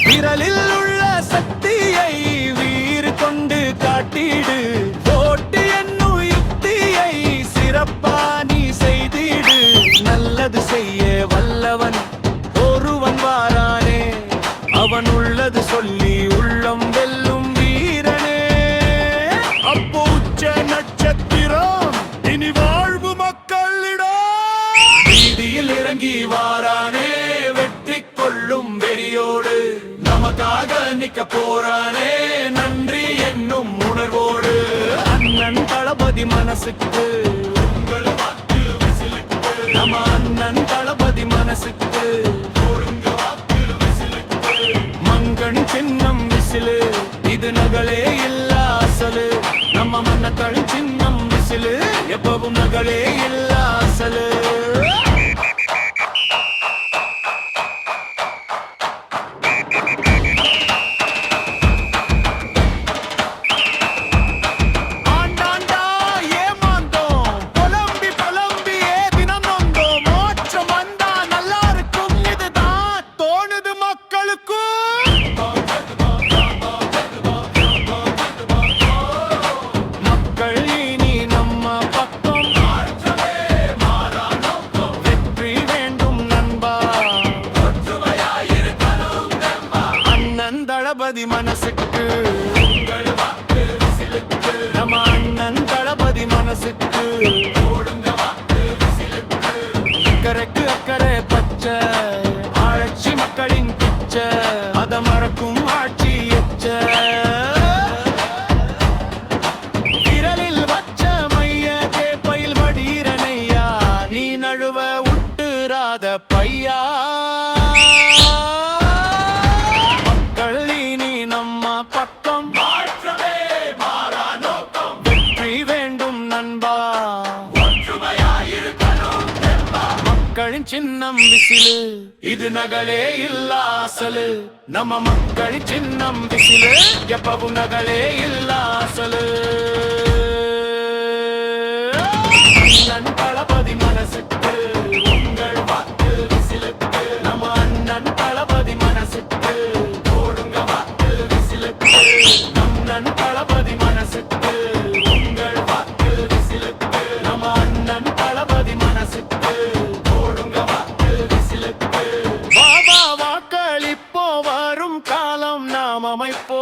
விரலில் உள்ள சக்தியை வீறு கொண்டு காட்டிடு, போட்டு என்னும் யுக்தியை சிறப்பா நீ செய்திடு. நல்லது செய்ய வல்லவன் ஒருவன் வாரானே, அவன் உள்ளது சொல்லி உள்ளம் வெல்லும் வீரனே. அப்போ உச்ச நட்சத்திரம் இனி வாழ்வு மக்களிடம் வீதியில் இறங்கி வாரானே, வெற்றி கொள்ளும் வெறியோடு நமக்காக நிக்க போறானே, நன்றி என்னும் உணர்வோடு. அண்ணன் தளபதி மனசுக்கு உங்கள் வாக்கு விசிலுக்கு, நம்ம அண்ணன் தளபதி மனசுக்கு ஒருங்க வாக்கு விசிலுக்கு. மங்கன் சின்னம் விசிலு, இது நகலே இல்ல அசலு. நம்ம மன்னக்கள் சின்னம் விசிலு, எப்பவும் நகலே இல்ல அசலு. தளபதி மனசுக்கு உங்கள் வாக்கு விசிலுக்கு, நம்ம அண்ணன் தளபதி மனசுக்கு ஓடுங்க வாக்கு விசிலுக்கு. அக்கறைக்கு அக்கறை பச்சை ஆட்சி மக்களின் பிச்சை, அத மறக்கும் ஆட்சி எச்ச. விரலில் வச்ச மைய கேப்பையில் வடீரனையா, நீ நழுவ உட்டுராத பையா. மக்களின் சின்னம் விசிலு, இது நகலே இல்ல அசலு. நம்ம மக்களின் சின்னம் விசிலு, எப்பவும் நகலே இல்ல அசலு. அண்ணன் தளபதி மனசுக்கு உங்கள் வாக்கு விசிலுக்கு, நம்ம அண்ணன் தளபதி மனசுக்கு ஓடுங்க வாக்கு விசிலுக்கு. அண்ணன் தளபதி மனசுக்கு உங்கள் வாக்கு விசிலுக்கு, நம்ம அண்ணன் தளபதி மனசுக்கு அமைப்போ.